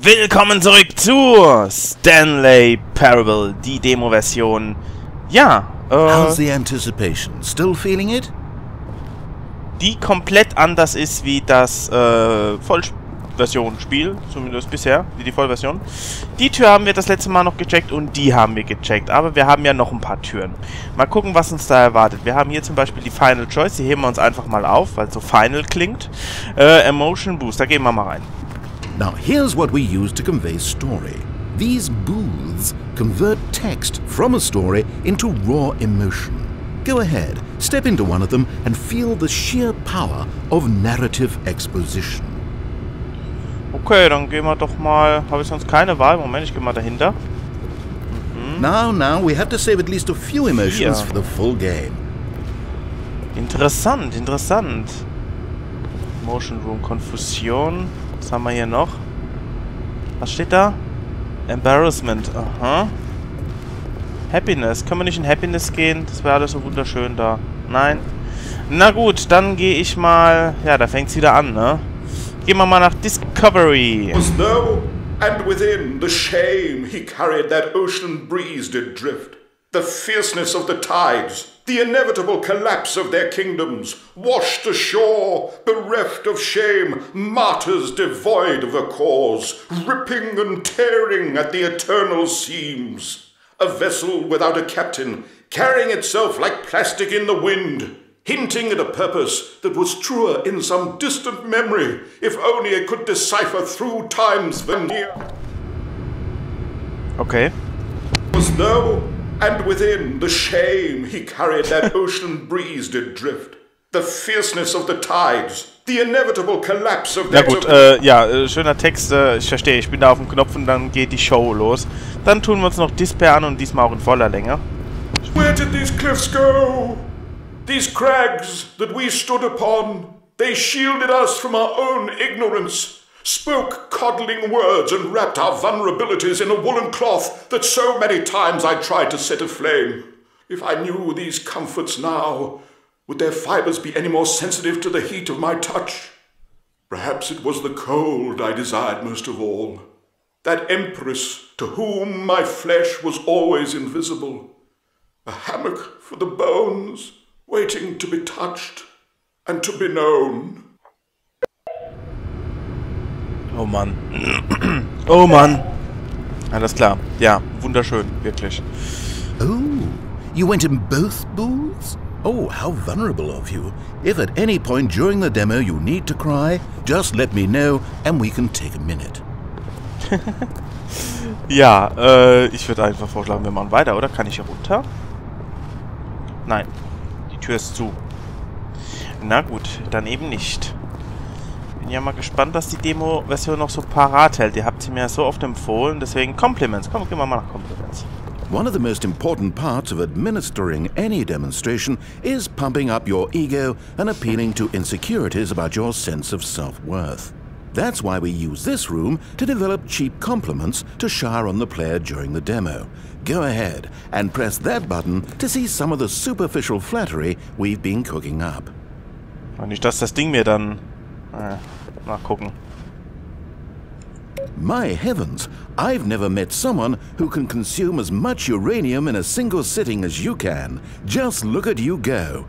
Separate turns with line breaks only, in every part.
Willkommen zurück zu Stanley Parable, die Demo-Version. Ja,
How's the anticipation? Still feeling it?
Die komplett anders ist wie das Vollversion-Spiel, zumindest bisher, wie die Vollversion. Die Tür haben wir das letzte Mal noch gecheckt und die haben wir gecheckt, aber wir haben ja noch ein paar Türen. Mal gucken, was uns da erwartet. Wir haben hier zum Beispiel die Final Choice, die heben wir uns einfach mal auf, weil es so final klingt. Emotion Boost, da gehen wir mal rein.
Now here's what we use to convey story. These booths convert text from a story into raw emotion. Go ahead, step into one of them and feel the sheer power of narrative exposition.
Okay, dann gehen wir doch mal... Habe ich sonst keine Wahl? Moment, ich gehe mal dahinter.
Now, we have to save at least a few emotions for the full game.
Interessant, interessant. Motion Room, Konfusion. Was haben wir hier noch? Was steht da? Embarrassment. Aha. Happiness. Können wir nicht in Happiness gehen? Das wäre alles so wunderschön da. Nein. Na gut, dann gehe ich mal... Ja, da fängt es wieder an, ne? Gehen wir mal nach Discovery.
Was though, and within the shame he carried that ocean breeze did drift. The fierceness of the tides, the inevitable collapse of their kingdoms, washed ashore, bereft of shame, martyrs devoid of a cause, ripping and tearing at the eternal seams. A vessel without a captain, carrying itself like plastic in the wind, hinting at a purpose that was truer in some distant memory, if only it could decipher through time's veneer.
Okay.
Was though, and within the shame he carried that ocean breeze did drift. The fierceness of the tides, the inevitable collapse of
Na gut, ja, schöner Text, ich verstehe, ich bin da auf dem Knopf und dann geht die Show los. Dann tun wir uns noch Despair an und diesmal auch in voller Länge.
Where did these cliffs go? These crags that we stood upon, they shielded us from our own ignorance, spoke coddling words and wrapped our vulnerabilities in a woolen cloth that so many times I tried to set aflame. If I knew these comforts now, would their fibers be any more sensitive to the heat of my touch? Perhaps it was the cold I desired most of all. That empress to whom my flesh was always invisible. A hammock for the bones, waiting to be touched and to be known.
Oh Mann. Oh Mann. Alles klar. Ja, wunderschön, wirklich.
Oh, you went in both booths? Oh, how vulnerable of you. If at any point during the demo you need to cry, just let me know and we can take a minute.
Ja, ich würde einfach vorschlagen, wir machen weiter, oder? Kann ich hier runter? Nein. Die Tür ist zu. Na gut, dann eben nicht. Bin ja mal gespannt, dass die Demo-Version noch so parat hält. Ihr habt sie mir so oft empfohlen, deswegen Compliments. Komm, gehen wir mal nach Compliments.
One of the most important parts of administering any demonstration is pumping up your ego and appealing to insecurities about your sense of self-worth. That's why we use this room to develop cheap compliments to shower on the player during the demo. Go ahead and press that button to see some of the superficial flattery we've been cooking up.
Und nicht, dass das Ding mir dann... nachgucken.
My heavens, I've never met someone who can consume as much uranium in a single sitting as you can. Just look at you go.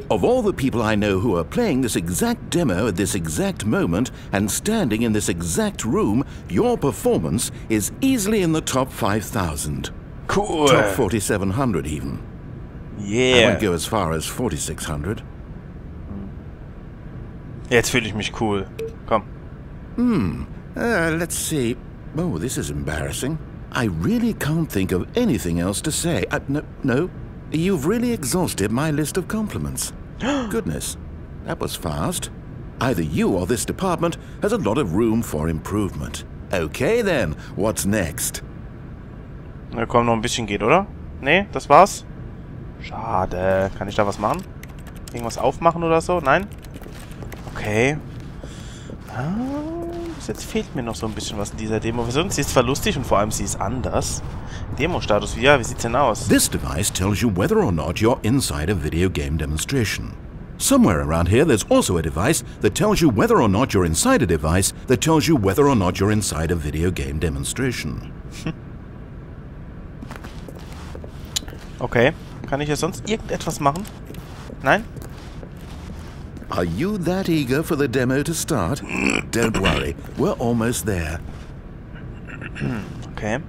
Of all the people I know who are playing this exact demo at this exact moment and standing in this exact room, your performance is easily in the top 5,000.
Cool.
Top 4,700 even.
Yeah.
I won't go as far as 4,600.
Jetzt fühle ich mich cool. Komm.
Let's see. Oh, this is embarrassing. I really can't think of anything else to say. No. You've really exhausted my list of compliments. Goodness, that was fast. Either you or this department has a lot of room for improvement. Okay then, what's next?
Na komm, noch ein bisschen geht, oder? Nee, das war's? Schade. Kann ich da was machen? Irgendwas aufmachen oder so? Nein? Okay. Bis jetzt fehlt mir noch so ein bisschen was in dieser Demo-Version. Sie ist zwar lustig und vor allem sie ist anders. Demo-Status, wie sieht's denn aus?
This device tells you whether or not you're inside a video game demonstration. Somewhere around here there's also a device that tells you whether or not you're inside a device that tells you whether or not you're inside a video game demonstration.
Okay. Kann ich hier sonst irgendetwas machen? Nein?
Are you that eager for the demo to start? Don't worry, we're almost there.
Okay.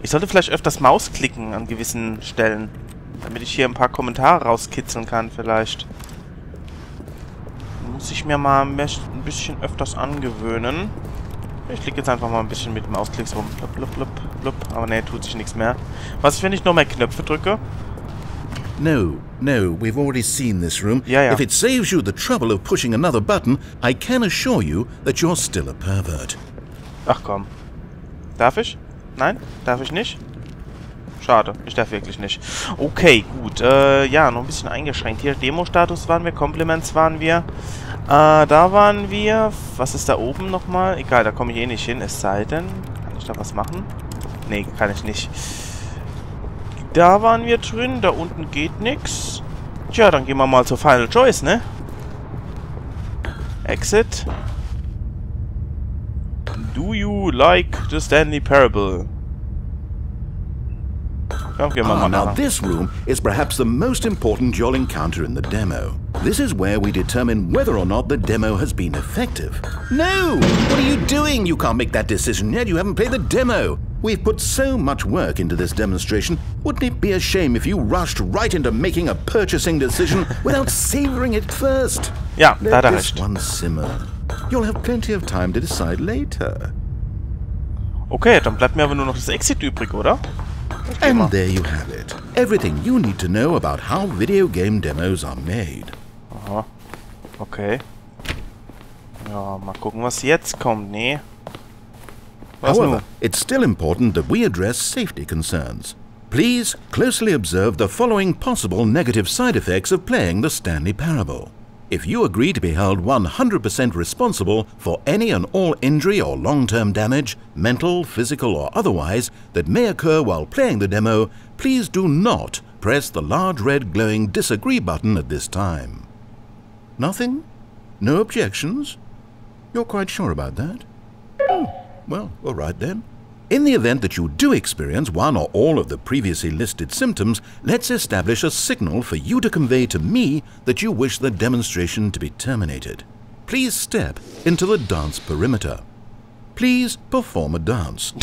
Ich sollte vielleicht öfters Maus klicken an gewissen Stellen, damit ich hier ein paar Kommentare rauskitzeln kann vielleicht. Muss ich mir mal ein bisschen öfters angewöhnen. Ich klicke jetzt einfach mal ein bisschen mit dem Mausklicks rum. Blub, blub, blub, blub. Aber ne, tut sich nichts mehr. Was ist, wenn ich noch mehr Knöpfe drücke?
No, we've already seen this room.
Ja.
If it saves you the trouble of pushing another button, I can assure you that you're still a pervert.
Ach komm. Darf ich? Nein? Darf ich nicht? Schade, ich darf wirklich nicht. Okay, gut. Ja, noch ein bisschen eingeschränkt. Hier, Demo-Status waren wir, Compliments waren wir. Da waren wir. Was ist da oben nochmal? Egal, da komme ich eh nicht hin. Es sei denn, kann ich da was machen? Nee, kann ich nicht. Da waren wir drin. Da unten geht nichts. Tja, dann gehen wir mal zur Final Choice, ne? Exit. Do you like the Stanley Parable?
Now this room is perhaps the most important you'll encounter in the demo. This is where we determine whether or not the demo has been effective. No! What are you doing? You can't make that decision yet. You haven't played the demo. We've put so much work into this demonstration. Wouldn't it be a shame if you rushed right into making a purchasing decision without savoring it first?
Ja, da hat er
Let this
recht.
one simmer. You'll have plenty of time to decide later.
Okay, dann bleibt mir aber nur noch das Exit übrig, oder?
And there you have it. Everything you need to know about how video game demos are made.
Aha. Okay. Ja, mal gucken, was jetzt kommt. Nee. Was
However,
nun?
it's still important that we address safety concerns. Please closely observe the following possible negative side effects of playing the Stanley Parable. If you agree to be held 100% responsible for any and all injury or long-term damage, mental, physical or otherwise, that may occur while playing the demo, please do not press the large red glowing disagree button at this time. Nothing? No objections? You're quite sure about that? Oh, well, all right then. In the event that you do experience one or all of the previously listed symptoms, let's establish a signal for you to convey to me that you wish the demonstration to be terminated. Please step into the dance perimeter. Please perform a dance.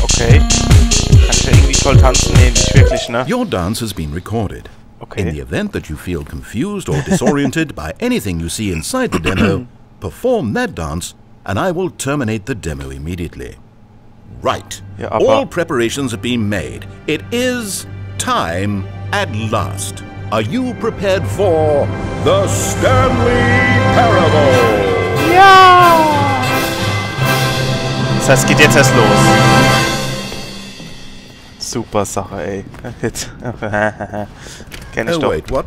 Okay. Kann ich da irgendwie toll tanzen? Nee, nicht wirklich, ne?
Your dance has been recorded.
Okay.
In the event that you feel confused or disoriented by anything you see inside the demo, perform that dance and I will terminate the demo immediately. Right.
Ja, aber
All preparations have been made. It is time at last. Are you prepared for the Stanley Parable?
ja! Das heißt, es geht jetzt erst los. Super Sache, ey. Jetzt. Kenn ich
Oh
doch.
wait, what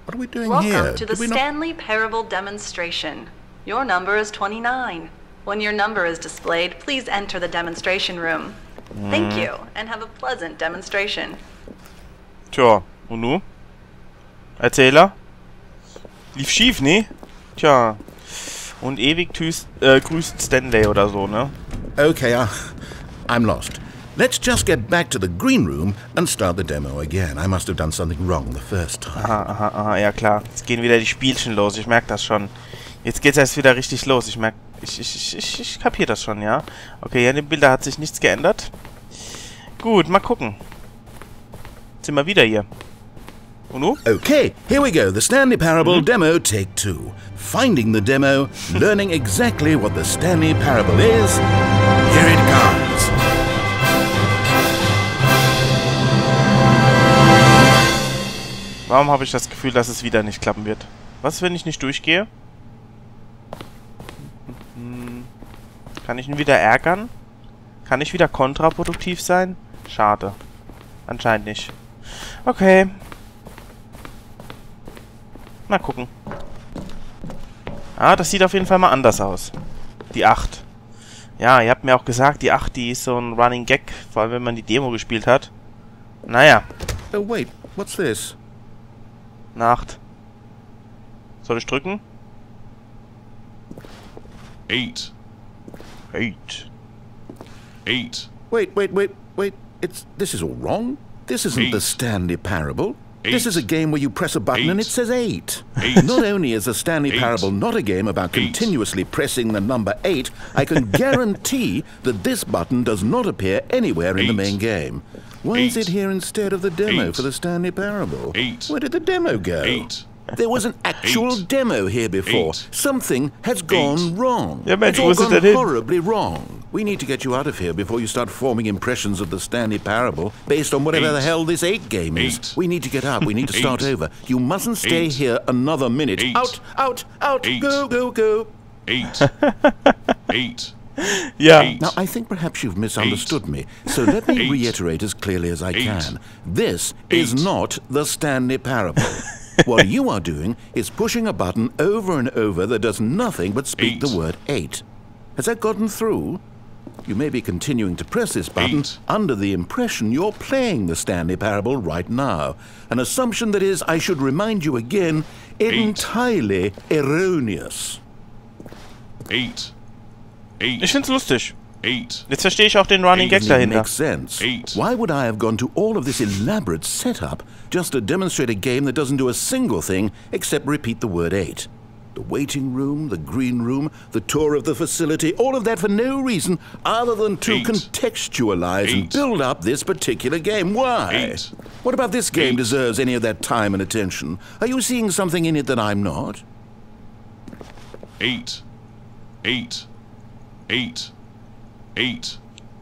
are we doing
Welcome
here?
to the
Did we not-
Stanley Parable demonstration. Your number is 29. When your number is displayed, please enter the demonstration room. Thank you, and have a pleasant demonstration.
Tja, und nu? Erzähler? Lief schief, ne? Tja. Und ewig grüßt Stanley oder so, ne?
Okay, I'm lost. Let's just get back to the green room and start the demo again. I must have done something wrong the first time.
Aha, ja klar. Jetzt gehen wieder die Spielchen los, ich merke das schon. Jetzt geht's erst wieder richtig los, ich merke... Ich kapiere das schon, ja? Okay, ja, in den Bildern hat sich nichts geändert. Gut, mal gucken. Jetzt sind wir wieder hier. Und nu?
Okay, here we go. The Stanley Parable Demo Take 2. Finding the demo, learning exactly what the Stanley Parable is. Here it comes.
Warum habe ich das Gefühl, dass es wieder nicht klappen wird? Was, wenn ich nicht durchgehe? Kann ich ihn wieder ärgern? Kann ich wieder kontraproduktiv sein? Schade. Anscheinend nicht. Okay. Mal gucken. Ah, das sieht auf jeden Fall mal anders aus. Die 8. Ja, ihr habt mir auch gesagt, die 8, die ist so ein Running Gag, vor allem wenn man die Demo gespielt hat. Naja.
Oh wait, what's this?
Eine 8. Soll ich drücken?
8.
8.
8.
Wait. This is all wrong. This isn't the
8.
Stanley Parable.
8.
This is a game where you press a button
8.
and it says 8.
8.
Not only is the Stanley
8.
Parable not a game about
8.
continuously pressing the number 8, I can guarantee that this button does not appear anywhere in the
8.
main game. Why is
8.
it here instead of the demo
8.
for the Stanley Parable?
8.
Where did the demo go?
8.
There was an actual
8.
demo here before.
8.
Something has gone wrong.
Ja, Mensch,
It's
wo
all
ist es
gone
denn hin?
horribly wrong. We need to get you out of here before you start forming impressions of the Stanley Parable based on whatever
8.
the hell this 8 game is.
8.
We need to get out. We need to start
8.
over. You mustn't stay
8.
here another minute.
8.
Out.
8.
Go.
8. 8.
Ja.
8.
Now, I think perhaps you've misunderstood me, so let me
8.
reiterate as clearly as I
8.
can. This is
8.
not the Stanley Parable. What you are doing is pushing a button over and over that does nothing but speak
8.
the word 8. Has that gotten through? You may be continuing to press this button
8.
under the impression you're playing the Stanley Parable right now. An assumption that is, I should remind you again, entirely erroneous.
8.
Ich find's lustig.
8.
Jetzt verstehe ich auch den Running Gag
Doesn't even
dahinter.
make sense.
8.
Why would I have gone to all of this elaborate setup just to demonstrate a game that doesn't do a single thing except repeat the word 8? The waiting room, the green room, the tour of the facility, all of that for no reason other than to
8.
contextualize and
8.
build up this particular game. Why?
8.
What about this game
8.
deserves any of that time and attention? Are you seeing something in it that I'm not?
8. 8. 8. 8.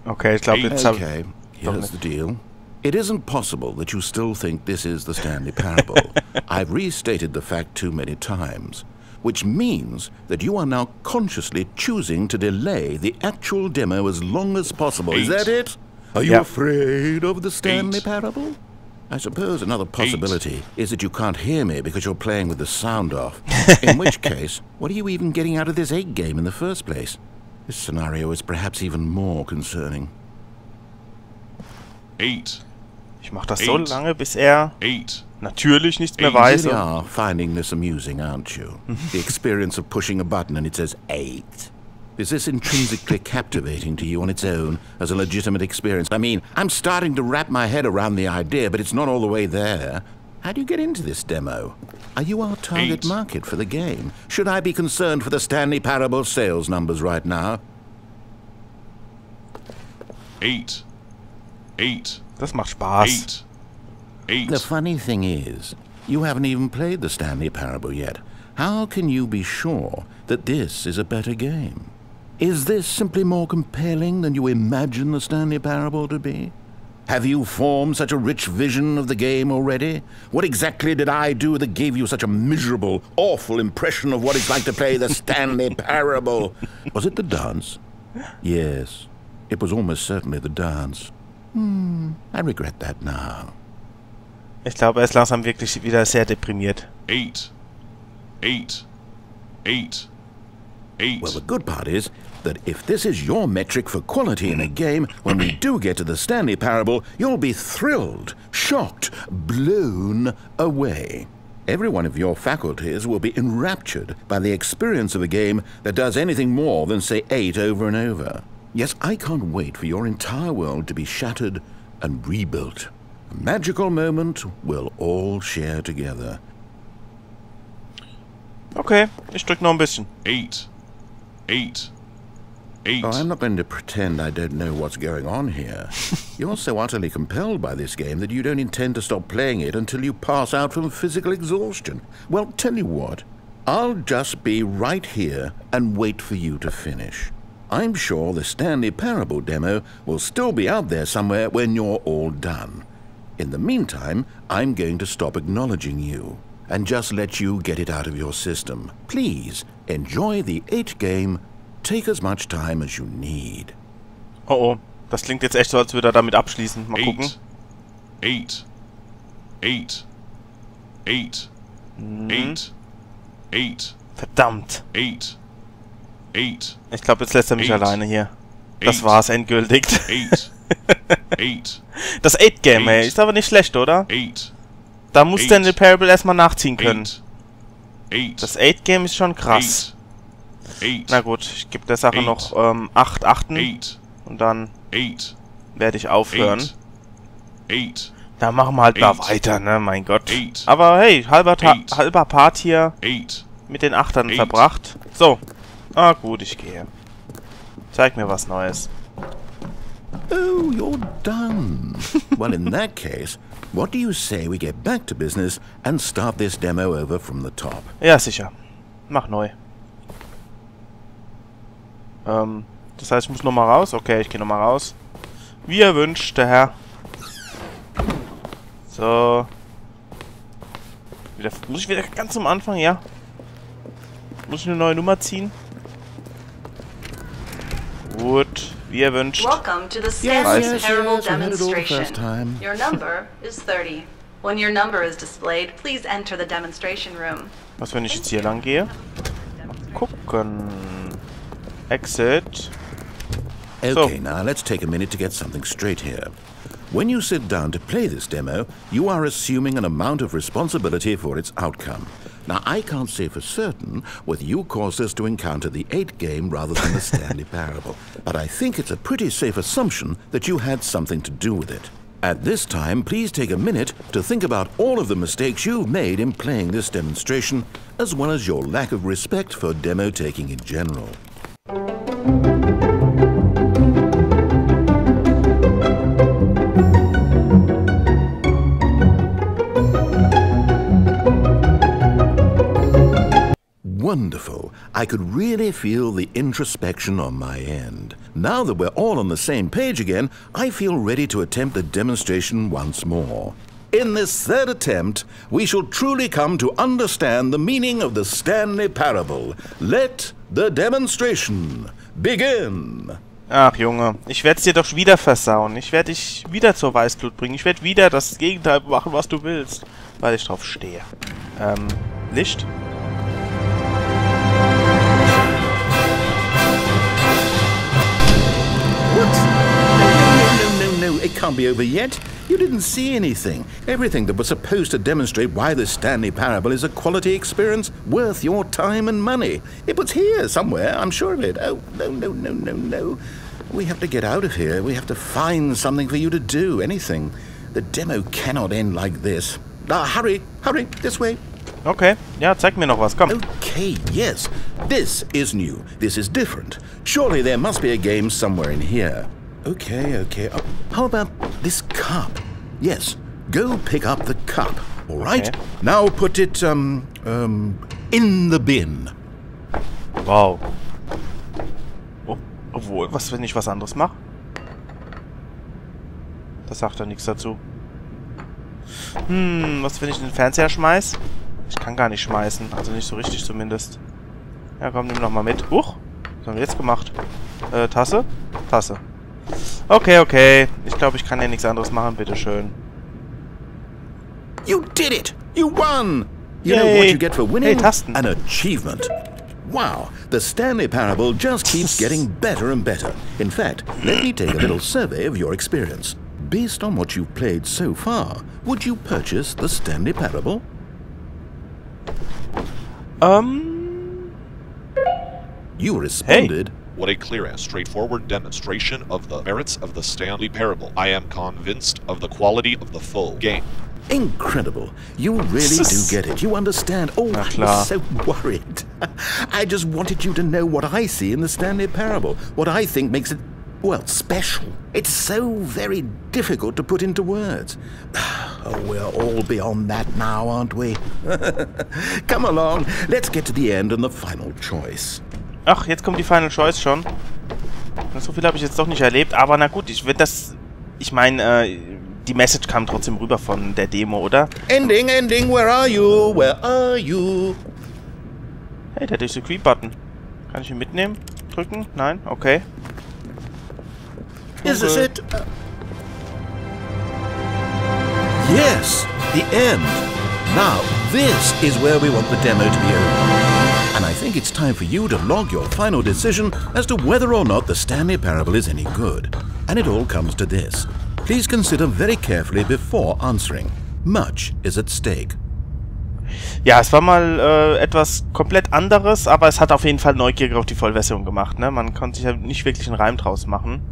Okay, ich glaube, jetzt habe
Okay, here's the deal. It isn't possible that you still think this is the Stanley Parable. I've restated the fact too many times, which means that you are now consciously choosing to delay the actual demo as long as possible. Is
8.
that it? Are you
Yep.
afraid of the Stanley
8.
Parable? I suppose another possibility is that you can't hear me because you're playing with the sound off. In which case, what are you even getting out of this 8 game in the first place? This scenario is perhaps even more concerning.
8.
Ich mache das so
8.
lange, bis er
8.
natürlich nichts mehr
8.
weiß.
You are finding this amusing, aren't you? The experience of pushing a button and it says 8. Is this intrinsically captivating to you on its own as a legitimate experience? I mean, I'm starting to wrap my head around the idea, but it's not all the way there. How do you get into this demo? Are you our target
8.
market for the game? Should I be concerned for the Stanley Parable sales numbers right now?
8. 8.
Das macht Spaß.
8. 8.
The funny thing is, you haven't even played the Stanley Parable yet. How can you be sure that this is a better game? Is this simply more compelling than you imagine the Stanley Parable to be? Have you formed such a rich vision of the game already? What exactly did I do that gave you such a miserable, awful impression of what it's like to play the Stanley Parable? Was it the dance? Yes, it was almost certainly the dance. I regret that now.
Ich glaube, er ist langsam wirklich wieder sehr deprimiert.
8. 8. 8. 8.
Well, the good part is that if this is your metric for quality in a game, when we do get to the Stanley Parable, you'll be thrilled, shocked, blown away. Every one of your faculties will be enraptured by the experience of a game that does anything more than say 8 over and over. Yes, I can't wait for your entire world to be shattered and rebuilt. A magical moment we'll all share together.
Okay, ich drück noch ein bisschen.
8. 8. 8.
Oh, I'm not going to pretend I don't know what's going on here. You're so utterly compelled by this game that you don't intend to stop playing it until you pass out from physical exhaustion. Well, tell you what, I'll just be right here and wait for you to finish. I'm sure the Stanley Parable demo will still be out there somewhere when you're all done. In the meantime, I'm going to stop acknowledging you and just let you get it out of your system. Please, enjoy the 8 game. Take as much time as you need.
Oh oh, das klingt jetzt echt so, als würde er damit abschließen. Mal gucken.
8. 8. 8. 8. 8.
Verdammt.
8. 8.
Ich glaube, jetzt lässt er mich
8.
alleine hier. Das
8.
war's endgültig.
8. 8.
Das 8-Game, ey.
8.
Ist aber nicht schlecht, oder?
8.
Da muss Stanley Parable erstmal nachziehen können. Das 8-Game ist schon krass. Na gut, ich gebe der Sache noch 8 Achten. Und dann werde ich aufhören. Da machen wir halt mal weiter, ne? Mein Gott. Aber hey, halber Part hier mit den Achtern verbracht. So. Ah gut, ich gehe. Zeig mir was Neues.
Oh, you're done. Well, in that case, what do you say we get back to business and start this demo over from the top?
Ja, sicher. Mach neu. Das heißt, ich muss nochmal raus? Okay, ich gehe nochmal raus. Wie erwünscht, der Herr. So. Muss ich wieder ganz zum Anfang, ja? Muss ich eine neue Nummer ziehen? Gut, wie erwünscht.
Welcome to the Stanley Parable demonstration. Your number is 30. When your number is displayed, please enter the demonstration room.
Was, wenn ich jetzt hier lang gehe? Gucken. Exit.
Okay, now let's take a minute to get something straight here. When you sit down to play this demo, you are assuming an amount of responsibility for its outcome. Now, I can't say for certain whether you caused us to encounter the 8-game rather than the Stanley Parable, but I think it's a pretty safe assumption that you had something to do with it. At this time, please take a minute to think about all of the mistakes you've made in playing this demonstration, as well as your lack of respect for demo taking in general. Wonderful. I could really feel the introspection on my end. Now that we're all on the same page again, I feel ready to attempt the demonstration once more. In this third attempt, we shall truly come to understand the meaning of the Stanley Parable. Let the demonstration begin.
Ach Junge, ich werde es dir doch wieder versauen. Ich werde dich wieder zur Weißglut bringen. Ich werde wieder das Gegenteil machen, was du willst. Weil ich drauf stehe. Licht?
No, it can't be over yet. You didn't see anything. Everything that was supposed to demonstrate why the Stanley Parable is a quality experience worth your time and money. It was here somewhere, I'm sure of it. Oh, no. We have to get out of here. We have to find something for you to do, anything. The demo cannot end like this. Hurry, this way.
Okay, ja, zeig mir noch was, komm.
Okay, yes. This is new. This is different. Surely there must be a game somewhere in here. Okay. How about this cup? Yes, go pick up the cup, all right? Okay. Now put it, in the bin.
Wow. Oh, obwohl, was, wenn ich was anderes mache? Da sagt er nichts dazu. Was, wenn ich den Fernseher schmeiß? Ich kann gar nicht schmeißen, also nicht so richtig zumindest. Ja, komm, nimm noch mal mit. Huch, was haben wir jetzt gemacht? Tasse? Tasse. Okay. Ich glaube, ich kann ja nichts anderes machen, bitteschön.
You did it! You won! You know what you get for winning?
Hey, Tasten.
An achievement. Wow, the Stanley Parable just keeps getting better and better. In fact, let me take a little survey of your experience. Based on what you've played so far, would you purchase the Stanley Parable? You responded...
Hey.
What a clear and straightforward demonstration of the merits of the Stanley Parable. I am convinced of the quality of the full game.
Incredible. You really do get it. You understand. Oh, I was so worried. I just wanted you to know what I see in the Stanley Parable. What I think makes it, well, special. It's so very difficult to put into words. Oh, we're all beyond that now, aren't we? Come along. Let's get to the end and the final choice.
Ach, jetzt kommt die Final Choice schon. So viel habe ich jetzt doch nicht erlebt, aber na gut, ich meine, die Message kam trotzdem rüber von der Demo, oder?
Ending, where are you?
Hey, der Disagree-Button. Kann ich ihn mitnehmen? Drücken? Nein? Okay.
Is this it? Yes, the end. Now, this is where we want the demo to be over. And I think it's time for you to log your final decision as to whether or not the Stanley Parable is any good. And it all comes to this. Please consider very carefully before answering. Much is at stake.
Ja, es war mal etwas komplett anderes, aber es hat auf jeden Fall neugierig auf die Vollversion gemacht, ne? Man konnte sich ja nicht wirklich einen Reim draus machen.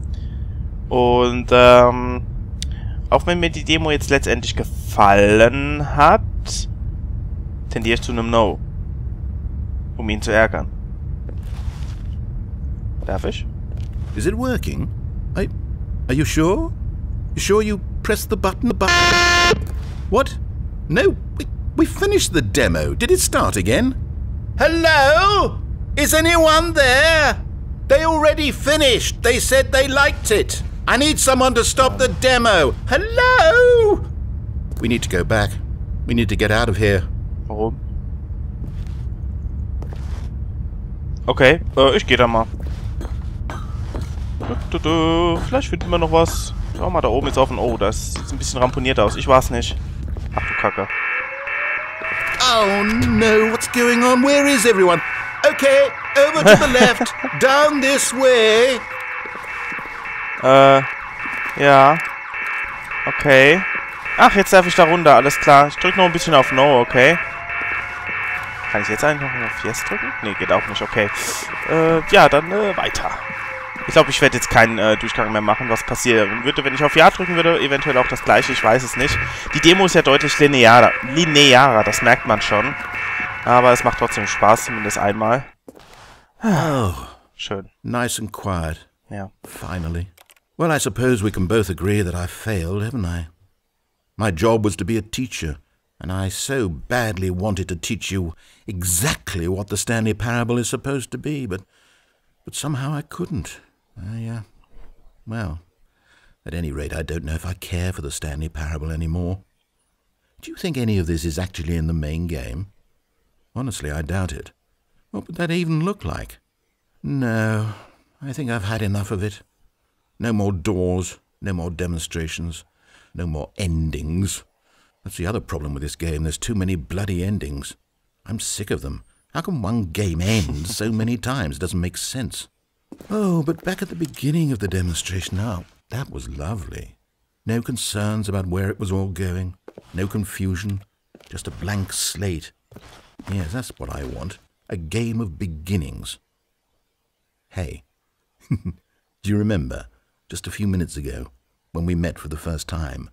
Und, auch wenn mir die Demo jetzt letztendlich gefallen hat, tendiere ich zu einem No. Um ihn zu ärgern. Darf ich?
Is it working? Are you sure? You sure you pressed the button? What? No, we finished the demo. Did it start again? Hello? Is anyone there? They already finished. They said they liked it. I need someone to stop the demo. Hello? We need to go back. We need to get out of here.
Warum? Okay, ich gehe da mal. Vielleicht finden wir noch was. Schau mal, da oben ist offen. Oh, das sieht ein bisschen ramponiert aus. Ich war's nicht. Ach du Kacke.
Oh no, what's going on? Where is everyone? Okay, over to the left. Down this way.
Ja. Okay. Ach, jetzt darf ich da runter, alles klar. Ich drück noch ein bisschen auf No, okay. Kann ich jetzt eigentlich noch auf Yes drücken? Nee, geht auch nicht, okay. Ja, dann weiter. Ich glaube, ich werde jetzt keinen Durchgang mehr machen, was passieren würde, wenn ich auf Ja drücken würde. Eventuell auch das gleiche, ich weiß es nicht. Die Demo ist ja deutlich linearer, das merkt man schon. Aber es macht trotzdem Spaß, zumindest einmal.
Oh,
schön.
Nice and quiet.
Ja.
Finally. Well, I suppose we can both agree that I failed, haven't I? My job was to be a teacher, and I so badly wanted to teach you exactly what the Stanley Parable is supposed to be, but somehow I couldn't. Well, at any rate, I don't know if I care for the Stanley Parable anymore. Do you think any of this is actually in the main game? Honestly, I doubt it. What would that even look like? No, I think I've had enough of it. No more doors, no more demonstrations, no more endings. That's the other problem with this game. There's too many bloody endings. I'm sick of them. How can one game end so many times? It doesn't make sense. Oh, but back at the beginning of the demonstration, now, that was lovely. No concerns about where it was all going. No confusion. Just a blank slate. Yes, that's what I want. A game of beginnings. Hey, do you remember, just a few minutes ago, when we met for the first time,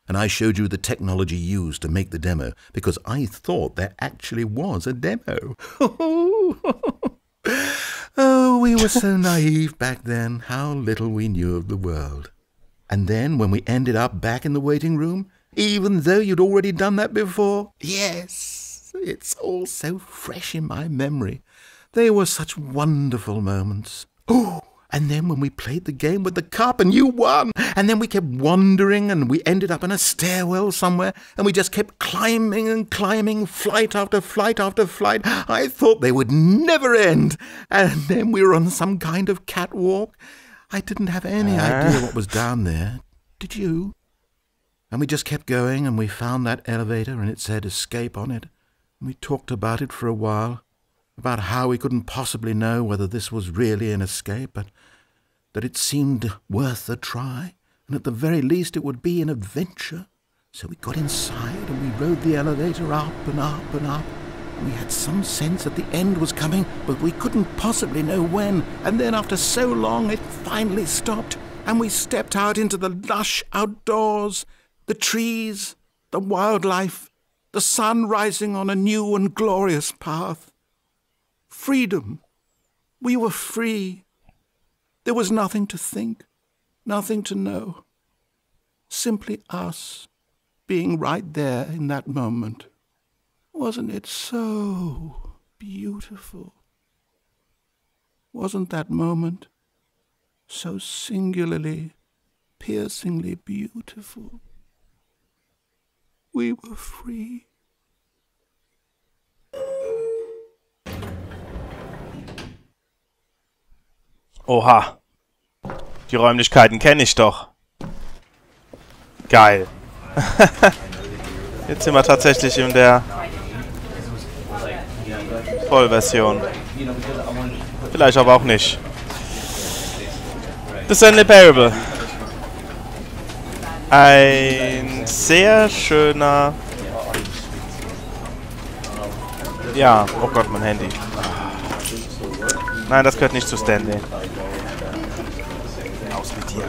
and I showed you the technology used to make the demo, because I thought there actually was a demo. Oh, we were so naive back then. How little we knew of the world. And then, when we ended up back in the waiting room, even though you'd already done that before, yes, it's all so fresh in my memory. They were such wonderful moments. Oh! And then when we played the game with the cup and you won, and then we kept wandering and we ended up in a stairwell somewhere and we just kept climbing and climbing, flight after flight after flight. I thought they would never end. And then we were on some kind of catwalk. I didn't have any idea what was down there. Did you? And we just kept going and we found that elevator and it said escape on it. And we talked about it for a while. About how we couldn't possibly know whether this was really an escape, but that it seemed worth a try, and at the very least it would be an adventure. So we got inside and we rode the elevator up and up and up. And we had some sense that the end was coming, but we couldn't possibly know when. And then after so long it finally stopped, and we stepped out into the lush outdoors, the trees, the wildlife, the sun rising on a new and glorious path. Freedom. We were free. There was nothing to think, nothing to know. Simply us being right there in that moment. Wasn't it so beautiful? Wasn't that moment so singularly, piercingly beautiful? We were free.
Oha. Die Räumlichkeiten kenne ich doch. Geil. Jetzt sind wir tatsächlich in der Vollversion. Vielleicht aber auch nicht. The Stanley Parable. Ein sehr schöner... Ja, oh Gott, mein Handy. Nein, das gehört nicht zu Stanley. Aus mit dir.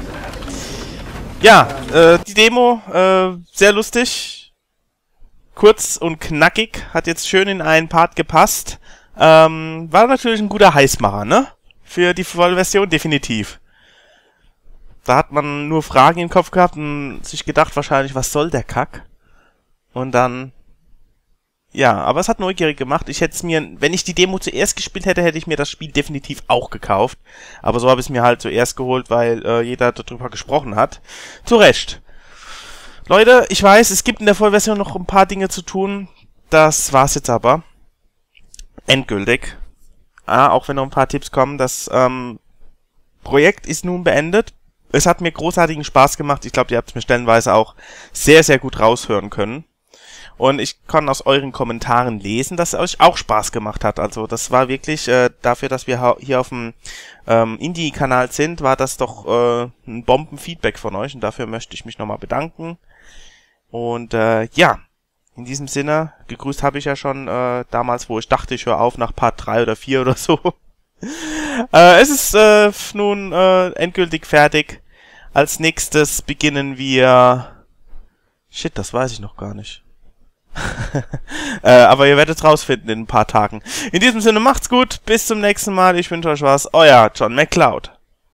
Ja, die Demo, sehr lustig. Kurz und knackig. Hat jetzt schön in einen Part gepasst. War natürlich ein guter Heißmacher, ne? Für die Vollversion definitiv. Da hat man nur Fragen im Kopf gehabt und sich gedacht wahrscheinlich, was soll der Kack? Und dann... Ja, aber es hat neugierig gemacht. Ich hätte es mir, wenn ich die Demo zuerst gespielt hätte, hätte ich mir das Spiel definitiv auch gekauft. Aber so habe ich es mir halt zuerst geholt, weil jeder darüber gesprochen hat. Zu Recht. Leute, ich weiß, es gibt in der Vollversion noch ein paar Dinge zu tun. Das war's jetzt aber. Endgültig. Auch wenn noch ein paar Tipps kommen. Das Projekt ist nun beendet. Es hat mir großartigen Spaß gemacht. Ich glaube, ihr habt es mir stellenweise auch sehr, sehr gut raushören können. Und ich kann aus euren Kommentaren lesen, dass es euch auch Spaß gemacht hat. Also das war wirklich, dafür, dass wir hier auf dem Indie-Kanal sind, war das doch ein Bomben-Feedback von euch. Und dafür möchte ich mich nochmal bedanken. Und ja, in diesem Sinne, gegrüßt habe ich ja schon damals, wo ich dachte, ich höre auf nach Part 3 oder 4 oder so. Es ist nun endgültig fertig. Als nächstes beginnen wir... Shit, das weiß ich noch gar nicht. Aber ihr werdet es rausfinden in ein paar Tagen. In diesem Sinne, macht's gut, bis zum nächsten Mal. Ich wünsche euch was. Euer JohnMcCloud.